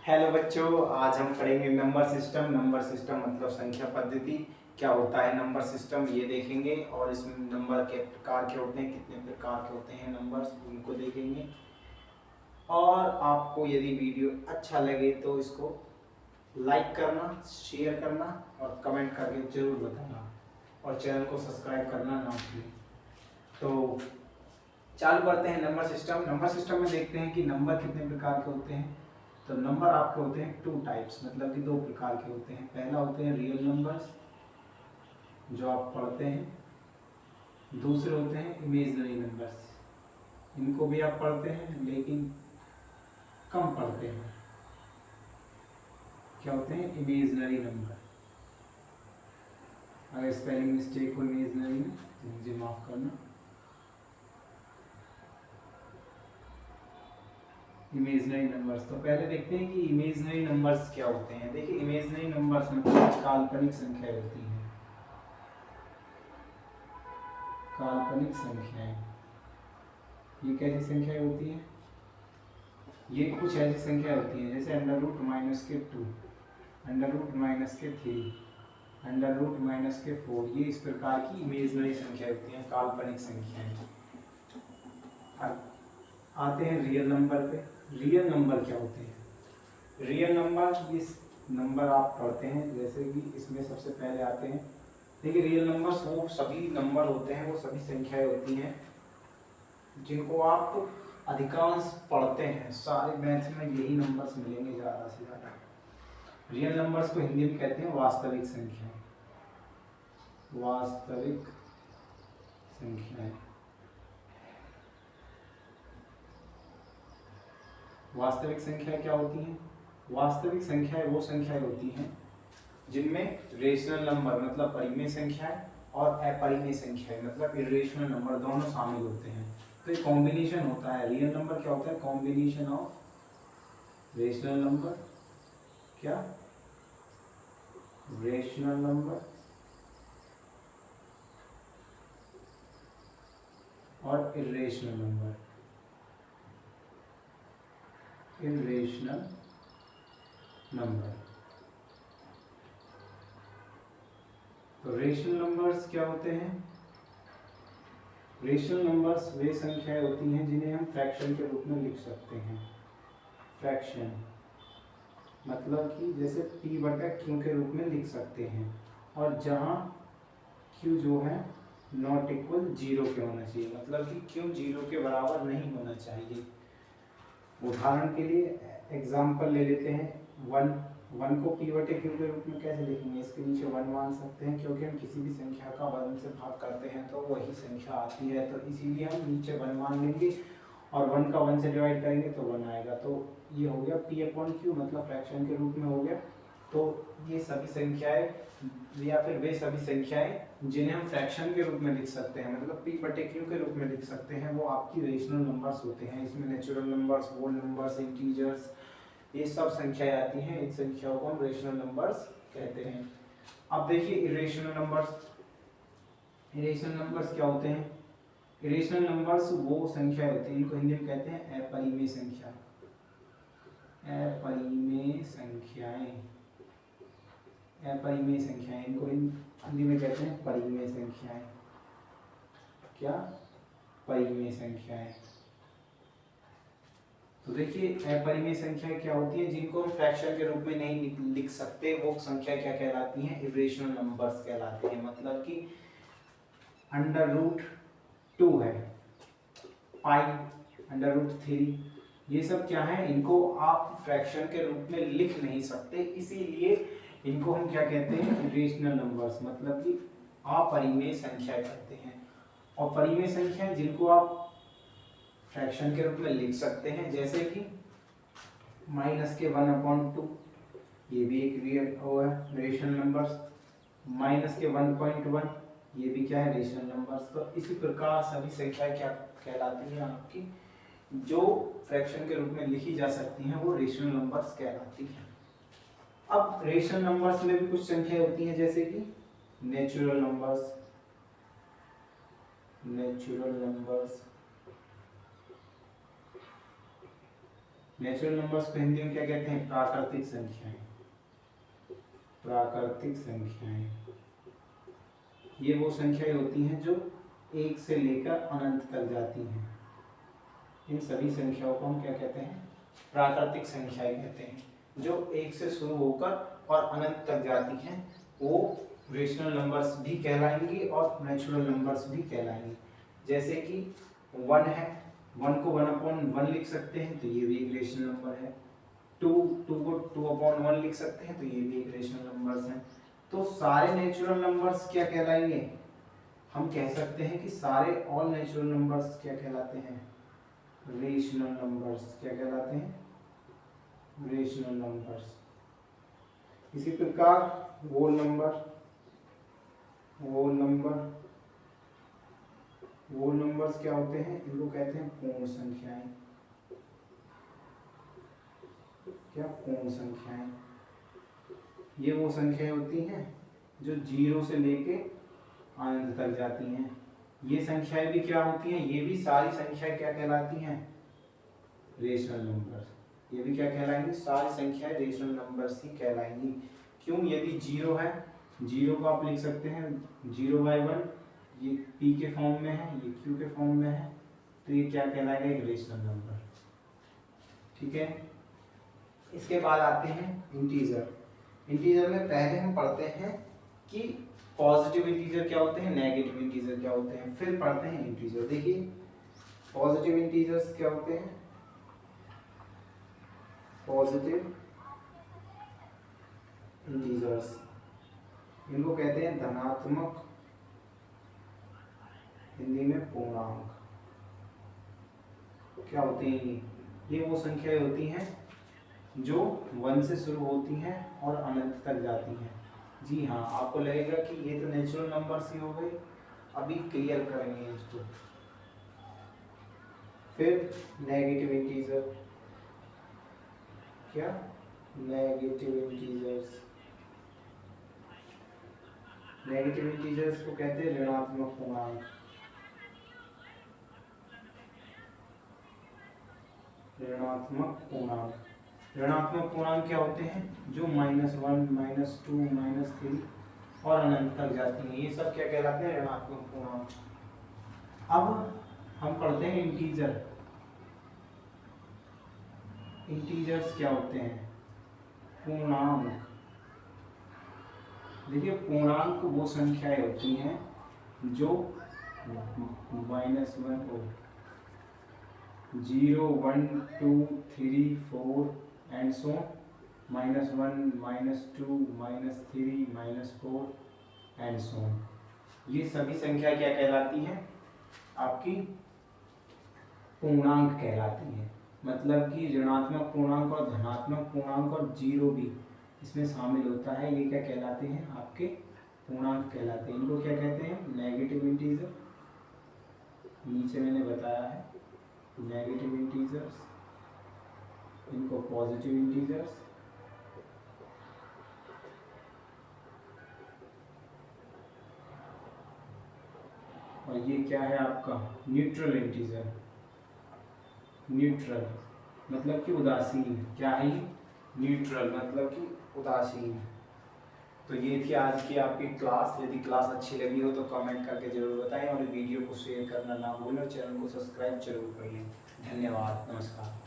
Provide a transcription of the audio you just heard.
Hello बच्चों, आज हम पढ़ेंगे नंबर सिस्टम। नंबर सिस्टम मतलब संख्या पद्धति। क्या होता है नंबर सिस्टम ये देखेंगे, और इसमें नंबर के प्रकार के होते हैं, कितने प्रकार के होते हैं नंबर्स, उनको देखेंगे। और आपको यदि वीडियो अच्छा लगे तो इसको लाइक करना, शेयर करना और कमेंट करके जरूर बताना, और चैनल को सब्सक्राइब करना ना भूलें। तो चालू करते हैं नंबर सिस्टम। नंबर सिस्टम में देखते हैं कि नंबर कितने प्रकार के होते हैं। तो नंबर आपके होते हैं टू टाइप्स, मतलब कि दो प्रकार के होते हैं। पहला होते हैं रियल नंबर्स जो आप पढ़ते हैं, दूसरे होते हैं इमेजिनरी नंबर्स। इनको भी आप पढ़ते हैं लेकिन कम पढ़ते हैं। क्या होते हैं इमेजिनरी नंबर। अगर स्पेलिंग मिस्टेक हो इमेजिनरी में तो मुझे माफ करना। इमेजिनरी नंबर्स, तो पहले देखते हैं कि इमेजिनरी नंबर्स क्या होते हैं। देखिए, इमेजिनरी नंबर्स मतलब काल्पनिक संख्याएं होती हैं। काल्पनिक संख्याएं, ये कैसी संख्याएं होती हैं? ये कुछ ऐसी संख्या होती हैं जैसे अंडर रूट माइनस के 2, अंडर रूट माइनस के 3, अंडर रूट माइनस के 4। ये इस प्रकार की इमेजिनरी संख्या होती हैं, काल्पनिक संख्याएं। अब आते हैं रियल नंबर पे। रियल नंबर क्या होते हैं? रियल नंबर, ये नंबर आप पढ़ते हैं, जैसे कि इसमें सबसे पहले आते हैं। देखिए, रियल नंबर्स वो सभी नंबर होते हैं, वो सभी संख्याएं होती हैं जिनको आप अधिकांश पढ़ते हैं। सारे मैथ में यही नंबर्स मिलेंगे ज़्यादा से ज़्यादा। रियल नंबर्स को हिंदी में कहते हैं वास्तविक संख्याएं। वास्तविक संख्याएं, वास्तविक संख्या क्या होती हैं? वास्तविक संख्याएं वो संख्याएं होती हैं जिनमें रेशनल नंबर मतलब परिमेय संख्याएं और अपरिमेय संख्याएं मतलब इरेशनल नंबर दोनों शामिल होते हैं। तो ये कॉम्बिनेशन होता है। रियल नंबर क्या होता है? कॉम्बिनेशन ऑफ रेशनल नंबर, क्या रेशनल नंबर और इरेशनल नंबर। इरेशनल नंबर, तो रेशनल नंबर्स क्या होते हैं? रेशनल नंबर्स वे संख्याएं होती हैं जिन्हें हम फ्रैक्शन के रूप में लिख सकते हैं। फ्रैक्शन मतलब कि जैसे p बटा q के रूप में लिख सकते हैं, और जहां q जो है नॉट इक्वल जीरो के होना चाहिए, मतलब कि q जीरो के बराबर नहीं होना चाहिए। उदाहरण के लिए एग्जांपल ले लेते हैं। वन को p बटे q के रूप में कैसे लिखेंगे? इसके नीचे वन मान सकते हैं, क्योंकि हम किसी भी संख्या का वन से भाग करते हैं तो वही संख्या आती है, तो इसीलिए हम नीचे वन मान लेंगे, और वन का वन से डिवाइड करेंगे तो वन आएगा। तो ये हो गया p अपॉन क्यू, मतलब फ्रैक्शन के रूप में हो गया। तो ये सभी संख्याएं या फिर वे सभी संख्याएं जिन्हें हम फ्रैक्शन के रूप में लिख सकते हैं, मतलब p बटे क्यू के रूप में लिख सकते हैं, वो आपकी रेशनल नंबर्स होते हैं। इसमें natural numbers, whole numbers, integers, ये सब संख्याएं आती हैं। इन संख्याओं को हम रेशनल नंबर्स कहते हैं। अब देखिए इरेशनल नंबर्स। इरेशनल नंबर्स क्या होते हैं? इरेशनल नंबर्स वो संख्या होती है, इनको हिंदी में कहते हैं अपरिमेय संख्या। अपरिमेय संख्याएं, अपरिमेय संख्याएं, इनको हिंदी में कहते हैं परिमेय संख्याएं। क्या? परिमेय संख्याएं। तो देखिए, अपरिमेय संख्या क्या होती है? जिनको हम फ्रैक्शन के रूप में नहीं लिख सकते, वो संख्या क्या कहलाती हैं? इरेशनल नंबर्स कहलाते हैं। मतलब कि अंडर रूट 2 है, पाई, अंडर रूट 3, ये सब क्या है? इनको आप फ्रैक्शन के रूप में लिख नहीं सकते, इसीलिए इनको हम क्या कहते हैं? इरेशनल नंबर्स, मतलब कि अपरिमेय संख्या कहते हैं। और परिमेय संख्या जिनको आप फ्रैक्शन के रूप में लिख सकते हैं, जैसे कि माइनस के 1/2, ये भी एक रियल वो है रेशनल नंबर्स। माइनस के 1.1, ये भी क्या है? Rational numbers. तो इसी प्रकार सभी संख्याएं क्या कहलाती हैं आपकी, जो फ्रैक्शन के रूप में लिखी जा सकती हैं, वो रेशनल नंबर्स कहलाती हैं। अब रेशनल नंबर्स में भी कुछ संख्याएं होती हैं, जैसे कि natural numbers. Natural numbers natural numbers को हिंदी में क्या कहते हैं? प्राकृतिक संख्याएं। प्राकृतिक संख्याएं ये वो संख्याएं होती हैं जो एक से लेकर अनंत तक जाती हैं। इन सभी संख्याओं को हम क्या कहते हैं? प्राकृतिक संख्याएं कहते हैं। जो एक से शुरू होकर और अनंत तक जाती हैं वो रेशनल नंबर्स भी कहलाएंगी और नेचुरल नंबर्स भी कहलाएंगी। जैसे कि 1 है, 1 को 1/1 लिख सकते हैं तो ये भी एक रेशनल नंबर है। 2 को 2/1 लिख सकते हैं तो ये भी एक रेशनल नंबर्स है। तो सारे नेचुरल नंबर्स क्या कहलाएंगे? हम कह सकते हैं कि सारे ऑल नेचुरल नंबर्स क्या कहलाते हैं? Rational numbers. क्या कहलाते हैं? Rational numbers. इसी प्रकार होल नंबर, होल नंबर्स क्या होते हैं? इनको कहते हैं पूर्ण संख्याएं। क्या? पूर्ण संख्याएं। ये वो संख्याएं होती हैं जो 0 से लेके अनंत तक जाती हैं। ये संख्याएं भी क्या होती हैं? ये भी सारी संख्याएं क्या कहलाती हैं? Rational numbers. ये भी क्या कहलाएंगी? सारी संख्याएं रेशनल नंबर्स ही कहलाएंगी। क्यों? यदि 0 है, 0 को आप लिख सकते हैं 0/1, ये p के फॉर्म में है, ये q के फॉर्म में है, तो ये क्या कहलाएगा? एक रेशनल नंबर। ठीक है। इसके बाद आते हैं इंटीजर। इंटीजर में पहले हम पढ़ते हैं कि पॉजिटिव इंटीजर क्या होते हैं, नेगेटिव इंटीजर क्या होते हैं, फिर पढ़ते हैं इंटीजर। देखिए पॉजिटिव इंटीजर्स क्या होते हैं? पॉजिटिव इंटीजर्स इनको कहते हैं धनात्मक, हिंदी में पूर्णांक। क्या होते हैं ये वो संख्याएं होती हैं जो 1 से शुरू होती हैं और अनंत तक जाती हैं। जी हाँ, आपको लगेगा कि ये तो नेचुरल नंबर्स ही हो गए, अभी क्लियर करेंगे इसको। फिर नेगेटिव इंटीजर। क्या? Negative integers. नेगेटिव इंटीजर्स को कहते हैं ऋणात्मक पूर्णांक। ऋणात्मक पूर्णांक। ऋणात्मक पूर्णांक क्या होते हैं? जो -1, -2, -3 और अनंत तक जाती हैं, ये सब क्या कहलाते हैं? ऋणात्मक पूर्णांक। अब हम पढ़ते हैं इंटीजर। इंटीजर्स क्या होते हैं? पूर्णांक। देखिए पूर्णांक वो संख्याएं होती हैं जो -1 0, 1, 2, 3, 4 एंड सो -1, -2, -3, -4 एंड सो। ये सभी संख्या क्या कहलाती हैं? आपकी पूर्णांक कहलाती हैं। मतलब कि ऋणात्मक पूर्णांक और धनात्मक पूर्णांक और 0 भी इसमें शामिल होता है। ये क्या कहलाते हैं? आपके पूर्णांक कहलाते हैं। इनको क्या कहते हैं? Negative integer. नीचे मैंने बताया है नेगेटिव इंटीजर्स, इनको पॉजिटिव इंटीजर्स, और ये क्या है आपका? Neutral integer. न्यूट्रल मतलब कि उदासीन। क्या है? न्यूट्रल मतलब कि उदासीन। तो ये थी आज की आपकी क्लास। यदि क्लास अच्छी लगी हो तो कमेंट करके जरूर बताएं और वीडियो को शेयर करना ना भूलें और चैनल को सब्सक्राइब जरूर कर लें। धन्यवाद। नमस्कार।